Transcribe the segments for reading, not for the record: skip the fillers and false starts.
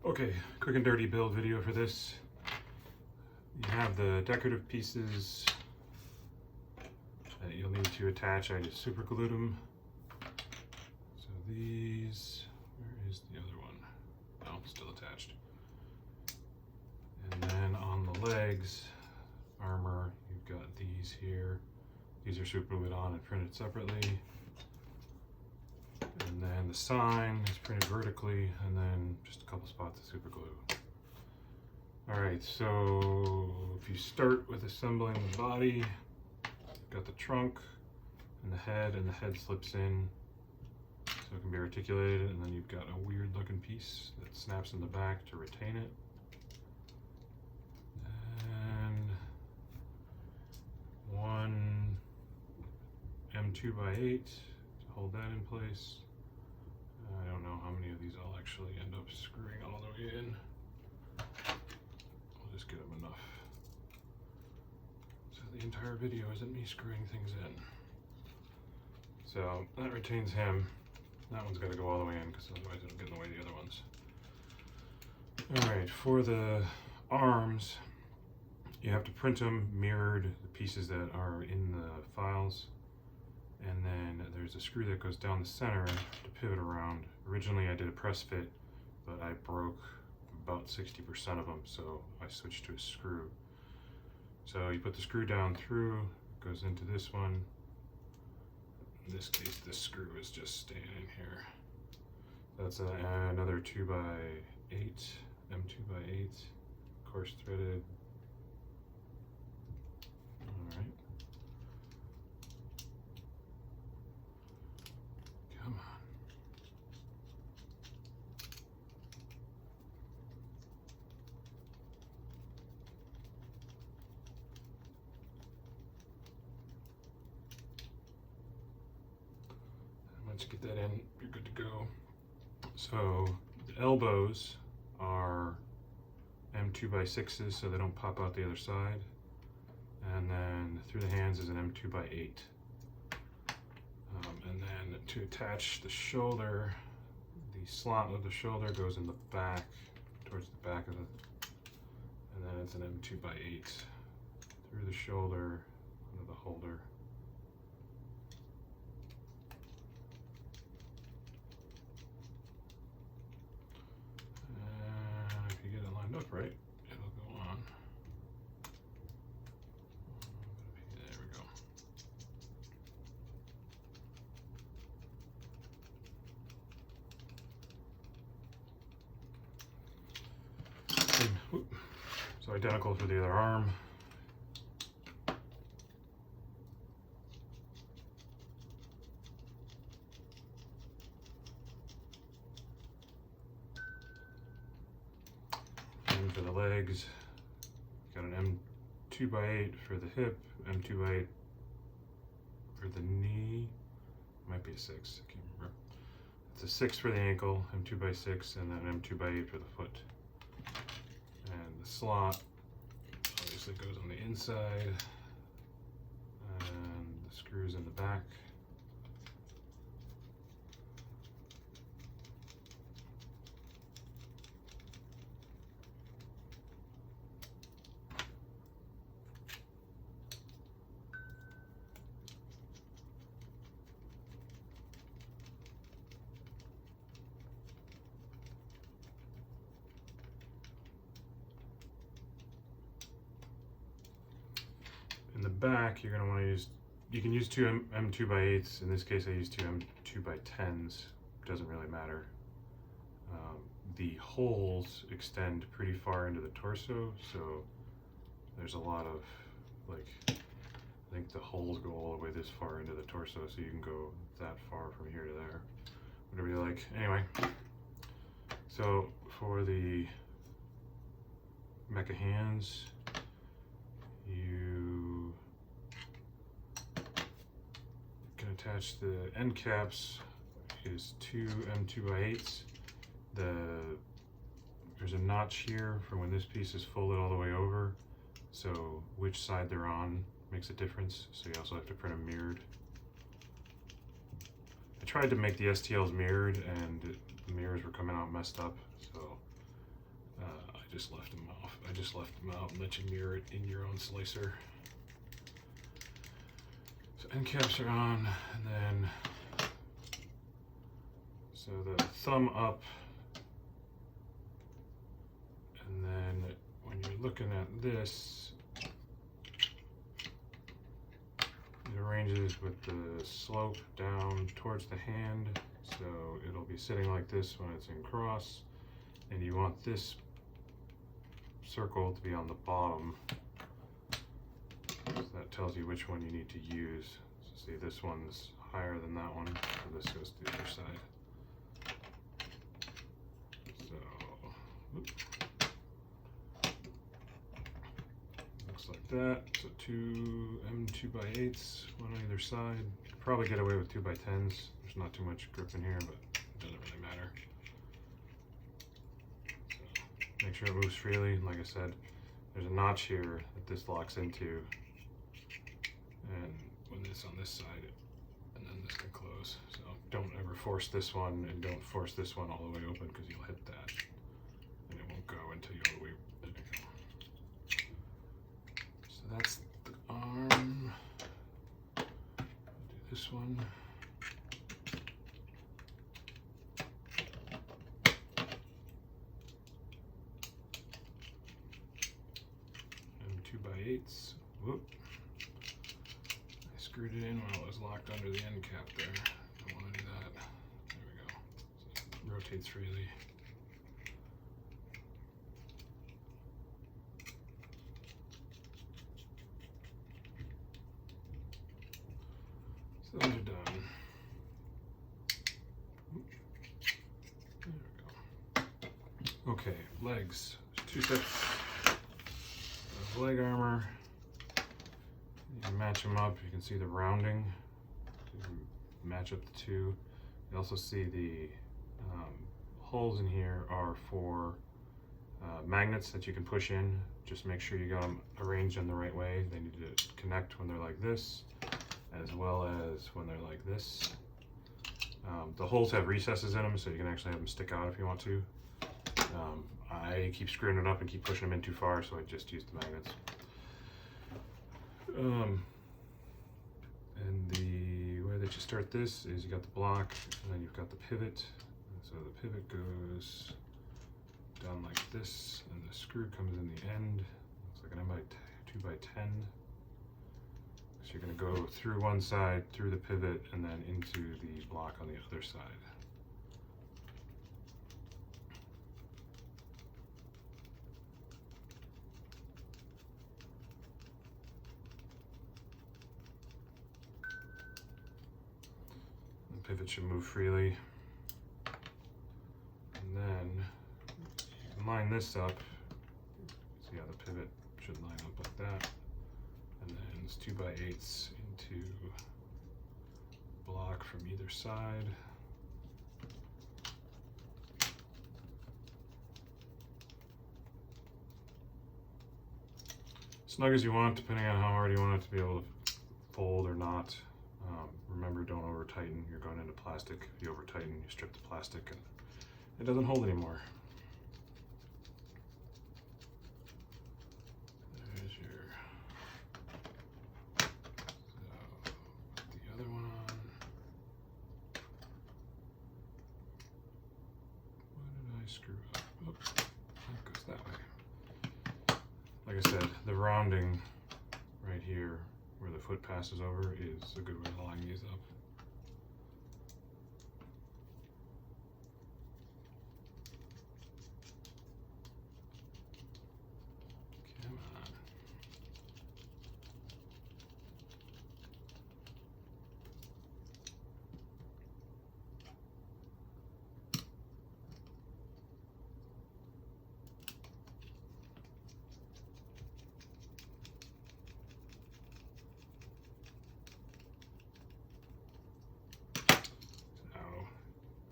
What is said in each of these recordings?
Okay, quick and dirty build video for this. You have the decorative pieces that you'll need to attach. I just super glued them. So these, where is the other one? Oh, still attached. And then on the legs, armor, you've got these here. These are super glued on and printed separately. And then the sign is printed vertically, and then just a couple spots of super glue. All right, so if you start with assembling the body, you've got the trunk and the head slips in so it can be articulated, and then you've got a weird looking piece that snaps in the back to retain it. And one M2x8 to hold that in place. I don't know how many of these I'll actually end up screwing all the way in. I'll just get them enough so the entire video isn't me screwing things in. So that retains him. That one's got to go all the way in because otherwise it'll get in the way of the other ones. Alright, for the arms, you have to print them mirrored, the pieces that are in the files. And then there's a screw that goes down the center to pivot around. Originally I did a press fit, but I broke about 60% of them, so I switched to a screw. So you put the screw down through, it goes into this one. In this case, this screw is just staying in here. That's another 2x8, M2x8, coarse threaded. All right. Come on. Once you get that in, you're good to go. So the elbows are M2x6s so they don't pop out the other side. And then through the hands is an M2x8. And then to attach the shoulder, the slot of the shoulder goes in the back, towards the back of it, and then it's an M2x8 through the shoulder into the holder. And if you get it lined up right, it'll go on. There we go. So identical for the other arm. And for the legs, got an M2x8 for the hip, M2x8 for the knee. Might be a 6, I can't remember. It's a 6 for the ankle, M2x6, and then M2x8 for the foot. And the slot obviously goes on the inside, and the screws in the back. In the back, you're going to want to use, you can use two M2x8s. In this case, I use two M2x10s. Doesn't really matter. The holes extend pretty far into the torso, so there's a lot of, like, I think the holes go all the way this far into the torso, so you can go that far from here to there, whatever you like. Anyway, so for the mecha hands, you can attach the end caps is two M2x8s. There's a notch here for when this piece is folded all the way over, so which side they're on makes a difference, so you also have to print them mirrored. I tried to make the STLs mirrored and the mirrors were coming out messed up, so just left them off. I just left them out and let you mirror it in your own slicer. So end caps are on, and then so the thumb up, and then when you're looking at this, it arranges with the slope down towards the hand, so it'll be sitting like this when it's in cross, and you want this circle to be on the bottom. So that tells you which one you need to use. So see, this one's higher than that one, so this goes to the other side. So, whoop. Looks like that. So two M2x8s, one on either side. You could probably get away with 2x10s. There's not too much grip in here, but it doesn't really matter. So make sure it moves freely. Like I said, there's a notch here that this locks into, and when it's on this side, and then this can close. So don't ever force this one, and don't force this one all the way open, because you'll hit that, and it won't go until you all the way. There you go. So that's the arm. I'll do this one. M2x8s. Whoop. I screwed it in while it was locked under the end cap there. Don't want to do that. There we go. So it rotates freely. So those are done. There we go. Okay, legs. There's 2 sets of leg armor. You can match them up. You can see the rounding. You can match up the two. You also see the holes in here are for magnets that you can push in. Just make sure you got them arranged in the right way. They need to connect when they're like this, as well as when they're like this. The holes have recesses in them, so you can actually have them stick out if you want to. I keep screwing it up and keep pushing them in too far, so I just use the magnets. And the way that you start this is you got the block, and then you've got the pivot. And so the pivot goes down like this, and the screw comes in the end. Looks like an M2x10. So you're going to go through one side, through the pivot, and then into the block on the other side. The pivot should move freely. And then you can line this up. See how the pivot should line up like that. And then it's 2x8s into block from either side. Snug as you want, depending on how hard you want it to be able to fold or not. Remember, don't over tighten. You're going into plastic. If you over tighten, you strip the plastic and it doesn't hold anymore. There's your, so put the other one on. What did I screw up? Oops, that goes that way. Like I said, the rounding right here where the foot passes over is a good way to line these up. Come on.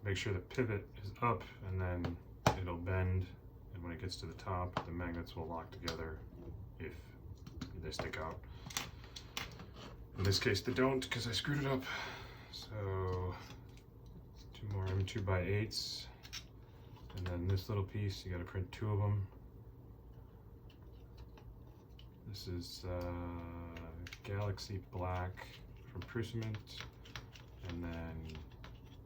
Make sure the pivot is up, and then it'll bend, and when it gets to the top, the magnets will lock together if they stick out. In this case they don't, because I screwed it up. So 2 more M2x8s, and then this little piece, you got to print 2 of them. This is Galaxy Black from Prusament, and then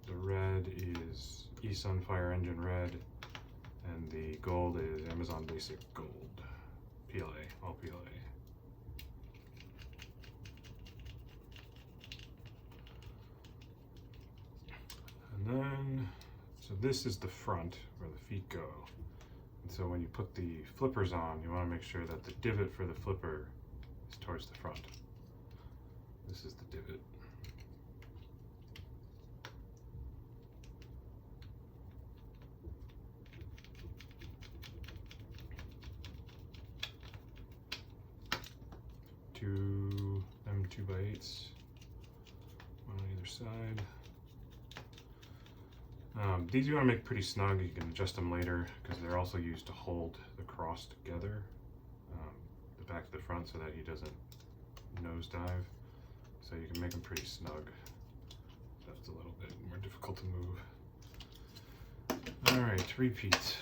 the red is Esun Fire Engine Red, and the gold is Amazon Basic Gold. PLA, all PLA. And then, so this is the front where the feet go. And so when you put the flippers on, you want to make sure that the divot for the flipper is towards the front. This is the divot. Two M2x8s, one on either side. These you want to make pretty snug. You can adjust them later because they're also used to hold the cross together, the back to the front, so that he doesn't nosedive. So you can make them pretty snug. That's a little bit more difficult to move. All right, repeat.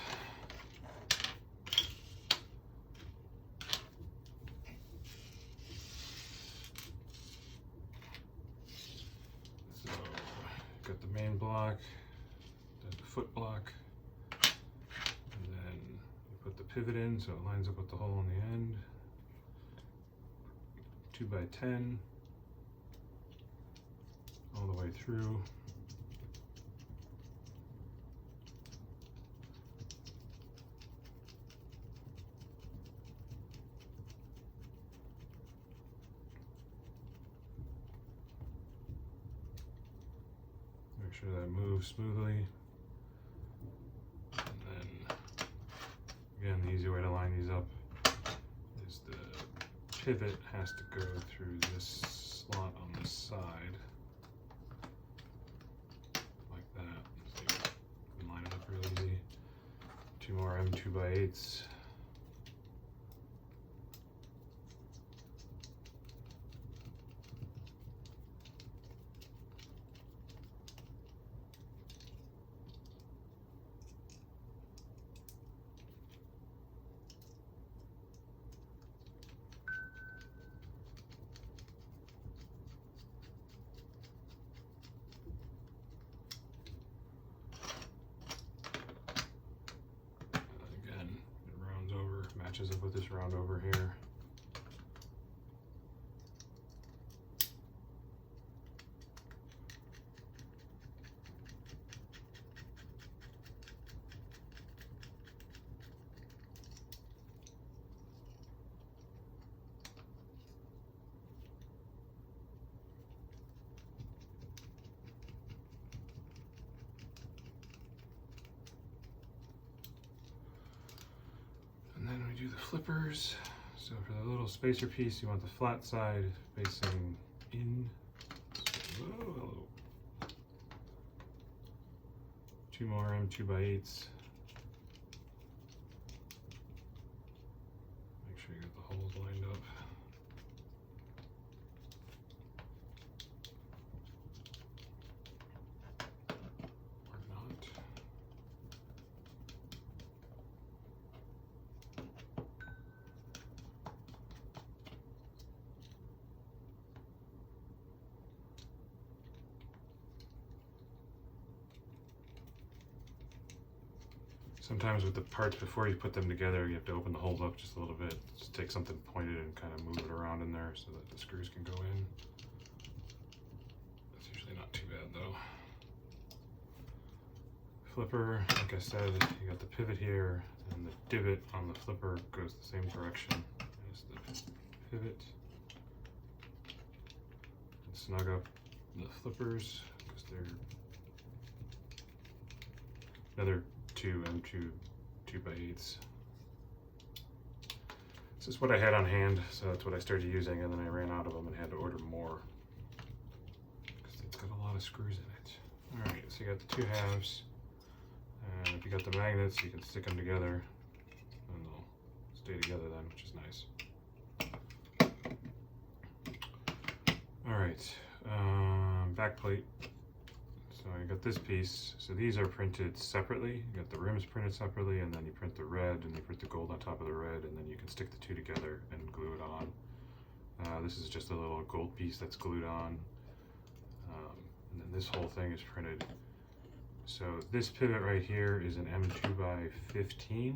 So got the main block, then the foot block, and then you put the pivot in so it lines up with the hole in the end. 2x10 all the way through. Make sure that moves smoothly. And then, again, the easy way to line these up is the pivot has to go through this slot on this side, like that. So you can line it up real easy. Two more M2x8s. Matches up with this round over here. And then we do the flippers. So for the little spacer piece, you want the flat side facing in. Whoa. Two more M2x8s. Make sure you get the holes lined up. Or not. Sometimes with the parts, before you put them together, you have to open the holes up just a little bit. Just take something pointed and kind of move it around in there so that the screws can go in. That's usually not too bad though. Flipper, like I said, you got the pivot here, and the divot on the flipper goes the same direction as the pivot. And snug up the flippers because they're another two M2x8s. This is what I had on hand, so that's what I started using, and then I ran out of them and had to order more because it's got a lot of screws in it. All right, so you got the two halves, and if you got the magnets, you can stick them together, and they'll stay together then, which is nice. All right, back plate. So So I got this piece. So these are printed separately. You got the rims printed separately, and then you print the red, and you print the gold on top of the red, and then you can stick the two together and glue it on. This is just a little gold piece that's glued on. And then this whole thing is printed. So this pivot right here is an M2x15.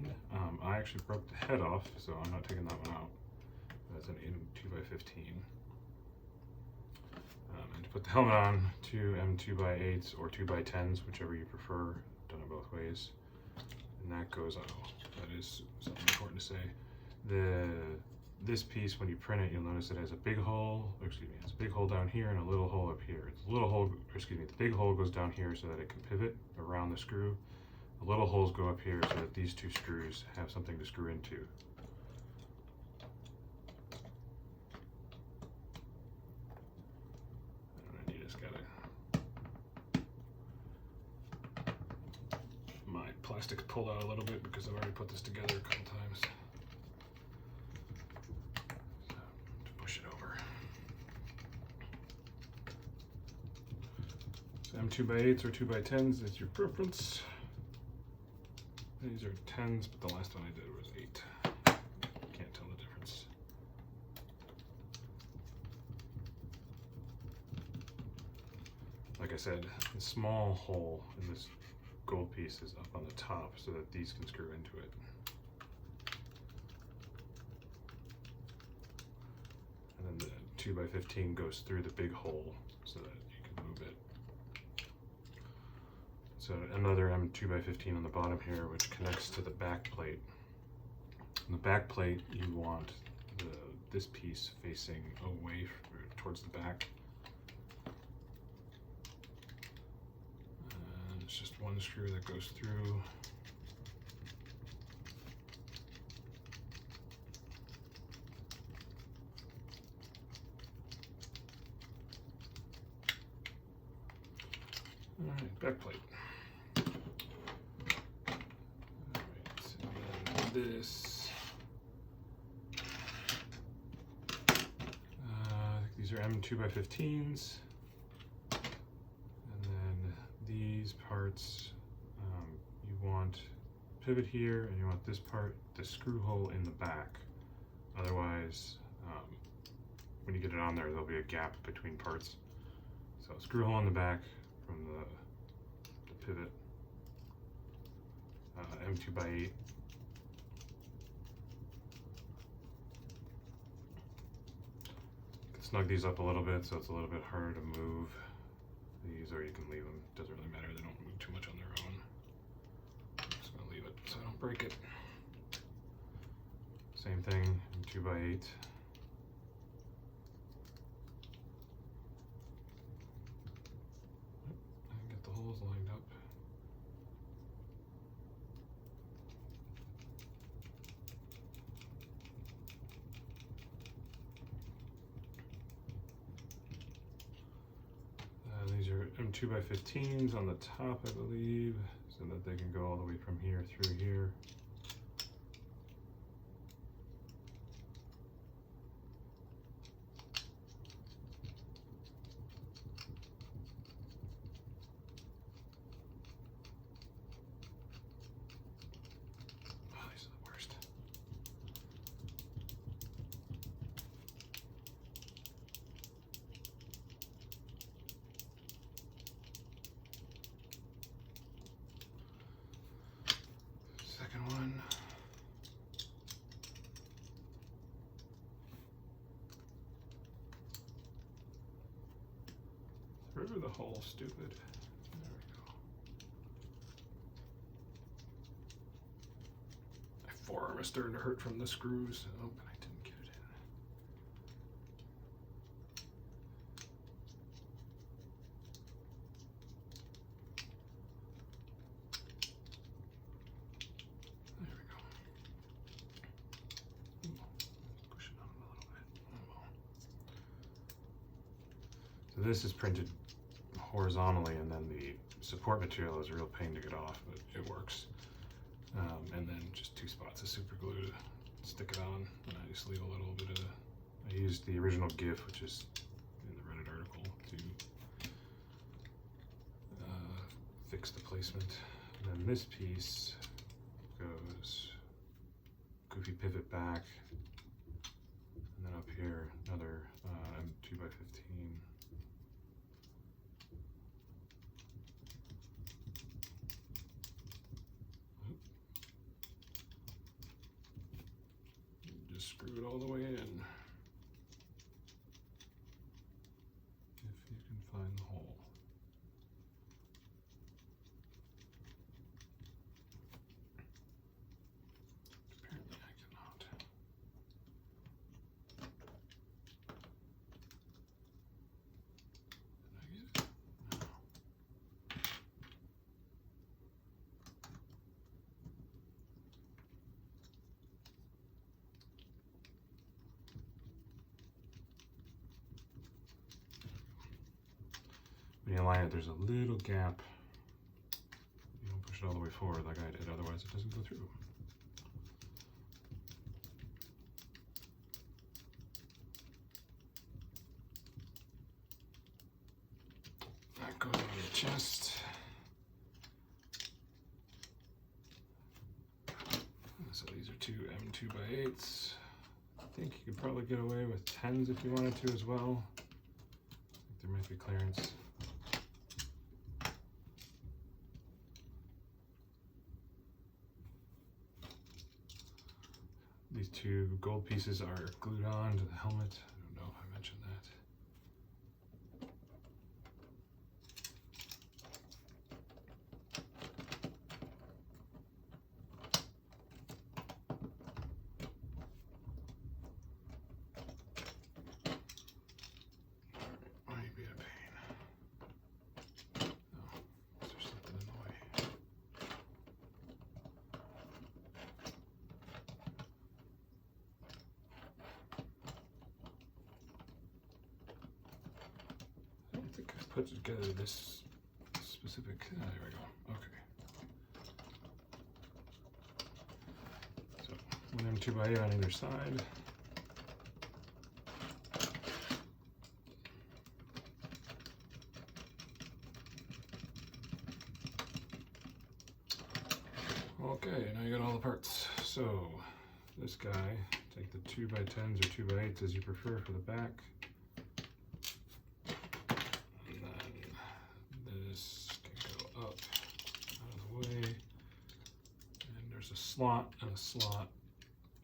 I actually broke the head off, so I'm not taking that one out. That's an M2x15. And to put the helmet on, two M2x8s or 2x10s, whichever you prefer. Done it both ways. And that goes on. Oh, that is something important to say. This piece, when you print it, you'll notice it has a big hole, excuse me, it's a big hole down here and a little hole up here. It's a little hole, excuse me, the big hole goes down here so that it can pivot around the screw. The little holes go up here so that these two screws have something to screw into. And then you just gotta, my plastic's pulled out a little bit because I've already put this together a couple times. M2x8s or 2x10s, it's your preference. These are 10s, but the last one I did was 8. Can't tell the difference. Like I said, the small hole in this gold piece is up on the top so that these can screw into it. And then the 2x15 goes through the big hole so that you can move it. So another M2x15 on the bottom here, which connects to the back plate. On the back plate, you want this piece facing away towards the back. And it's just one screw that goes through. All right, back plate. This, these are M2x15s, and then these parts, you want pivot here, and you want this part, the screw hole in the back. Otherwise, when you get it on there, there'll be a gap between parts. So screw hole in the back from the pivot, M2x8. Snug these up a little bit so it's a little bit harder to move these, or you can leave them. Doesn't really matter, they don't move too much on their own. I'm just gonna leave it so I don't break it. Same thing, 2x8. And get the holes lined up. These are M2x15s on the top, I believe, so that they can go all the way from here through here. Oh, these are the worst. One. Through the hole, stupid. There we go. My forearm is starting to hurt from the screws. Oh, but I didn't get it in. So this is printed horizontally, and then the support material is a real pain to get off, but it works. And then just 2 spots of super glue to stick it on, and I just leave a little bit of, I used the original GIF, which is in the Reddit article, to fix the placement. And then this piece goes goofy pivot back, and then up here another M2x15. Just screw it all the way in. If you can find the hole. Apparently I cannot. Did I get it? No. When you align it, there's a little gap. You don't push it all the way forward like I did, otherwise it doesn't go through. That goes on the chest. So these are two M2x8s. I think you could probably get away with 10s if you wanted to as well. I think there might be clearance. These two gold pieces are glued on to the helmet. I don't know if I mentioned that. Might be a pain. No, is there something in the way? I don't think I put together this specific. There we go. Okay. So one M2x8 on either side. Okay, now you got all the parts. So this guy, take the 2x10s or 2x8s as you prefer for the back. And then this can go up out of the way. And there's a slot and a slot,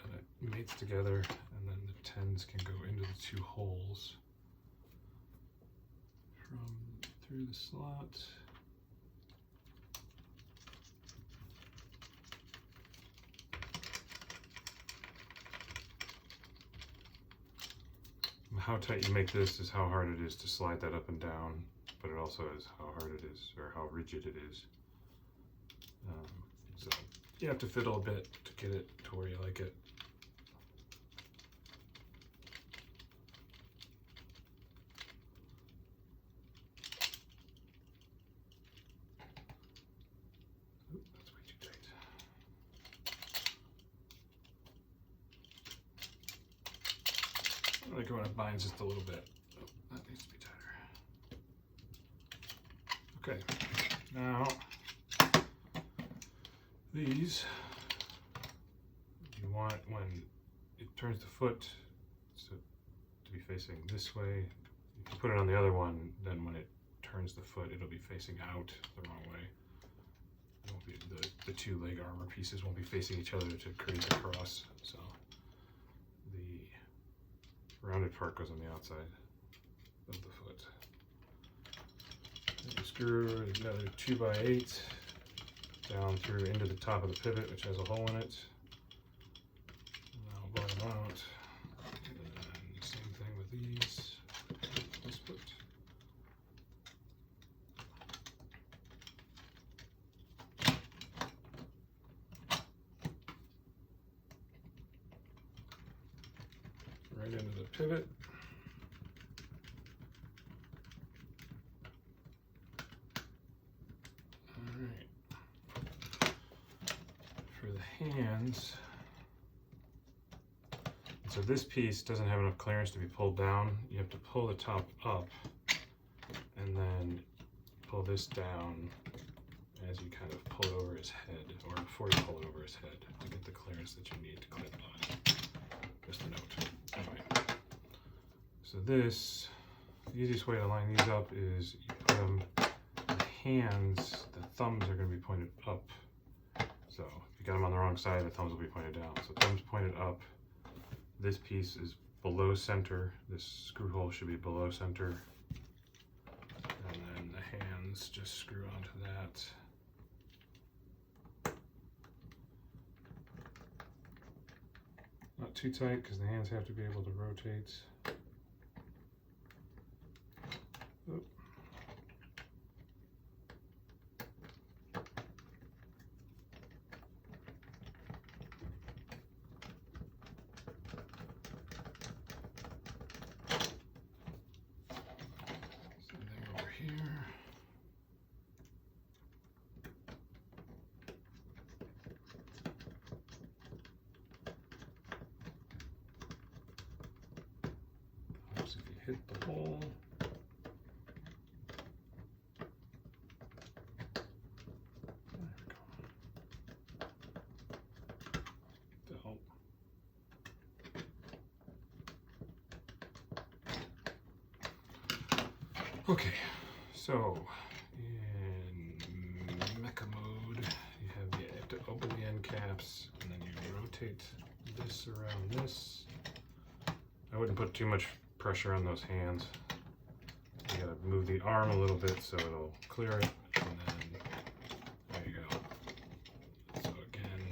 and it mates together, and then the 10s can go into the two holes from through the slot. How tight you make this is how hard it is to slide that up and down, but it also is how hard it is, or how rigid it is. So you have to fiddle a bit to get it to where you like it. Oop, that's way too tight. I like it when it binds just a little bit. Oh, that needs to be tighter. Okay, now these, you want when it turns the foot to be facing this way. If you put it on the other one, then when it turns the foot, it'll be facing out the wrong way. It won't be, the two leg armor pieces won't be facing each other to create the cross. So the rounded part goes on the outside of the foot. And you screw another 2x8 down through into the top of the pivot, which has a hole in it. And that'll bottom out. And then same thing with these. Let's put right into the pivot. Alright. For the hands, so this piece doesn't have enough clearance to be pulled down. You have to pull the top up and then pull this down as you kind of pull it over his head, or before you pull it over his head, to get the clearance that you need to clear the body. Just a note. Anyway, so this, the easiest way to line these up is you put them, the hands, the thumbs are going to be pointed up. So if you got them on the wrong side, the thumbs will be pointed down. So thumbs pointed up. This piece is below center. This screw hole should be below center. And then the hands just screw onto that. Not too tight because the hands have to be able to rotate. Oop. Something over here. If you hit the hole, there we go. To help. Okay, so in Mecha mode, you have to open the end caps, and then you rotate this around this. I wouldn't put too much pressure on those hands. You gotta move the arm a little bit so it'll clear it, and then there you go. So again,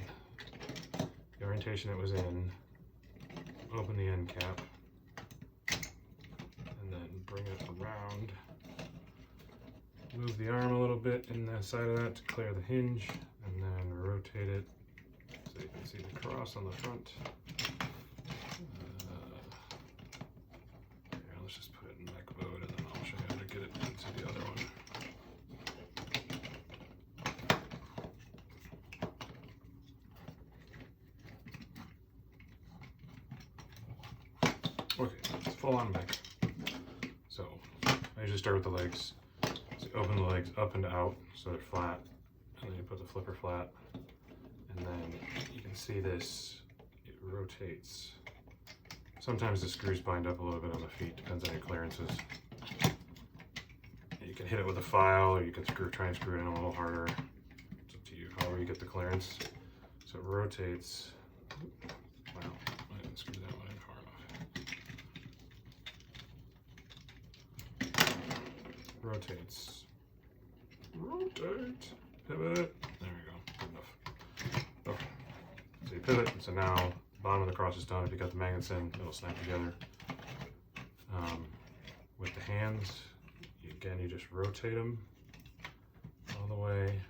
the orientation it was in, open the end cap, and then bring it around. Move the arm a little bit in the side of that to clear the hinge, and then rotate it so you can see the cross on the front. Let's just put it in mech mode, and then I'll show you how to get it into the other one. Okay, it's full on mech. So I usually start with the legs. So you open the legs up and out so they're flat, and then you put the flipper flat, and then you can see this, it rotates. Sometimes the screws bind up a little bit on the feet, depends on your clearances. You can hit it with a file, or you can try and screw it in a little harder. It's up to you, however you get the clearance. So it rotates. Wow, I didn't screw that one in far enough. Rotates. Rotate. Pivot. There we go. Good enough. Okay. So you pivot, so now bottom of the cross is done. If you got the magnets in, it'll snap together. With the hands, again, you just rotate them all the way,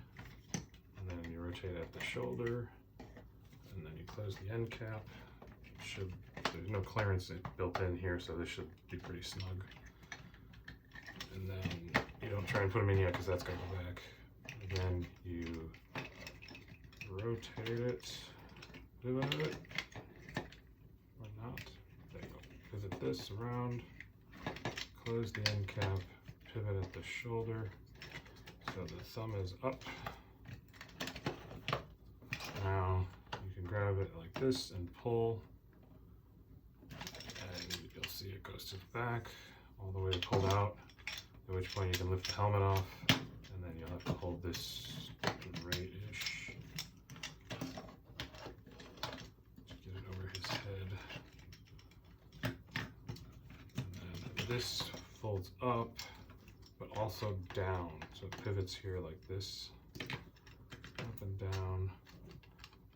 and then you rotate at the shoulder, and then you close the end cap. There's no clearance built in here, so this should be pretty snug. And then you don't try and put them in yet because that's going to go back. And then you rotate it, pivot it. Or not. There you go. Pivot this around, close the end cap, pivot at the shoulder, so the thumb is up. Now you can grab it like this and pull, and you'll see it goes to the back, all the way pulled out, at which point you can lift the helmet off, and then you'll have to hold this right-ish. This folds up, but also down. So it pivots here like this, up and down.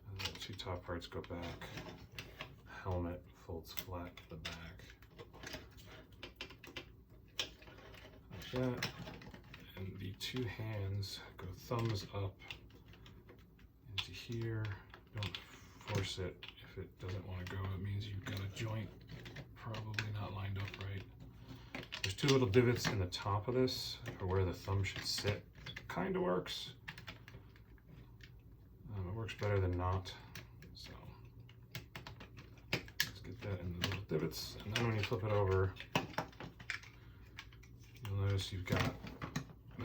And the two top parts go back. Helmet folds flat to the back. Like that. And the two hands go thumbs up into here. Don't force it if it doesn't want to go. It means you've got a joint probably not lined up right. There's two little divots in the top of this for where the thumb should sit. Kind of works. It works better than not. So let's get that in the little divots. And then when you flip it over, you'll notice you've got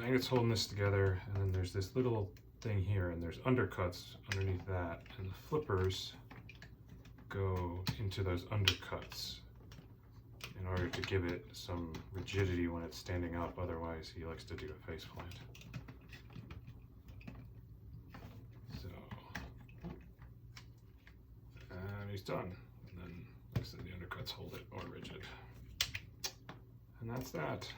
magnet's holding this together, and then there's this little thing here, and there's undercuts underneath that, and the flippers go into those undercuts in order to give it some rigidity when it's standing up. Otherwise, he likes to do a faceplant. So, and he's done. And then, like I said, the undercuts hold it more rigid. And that's that.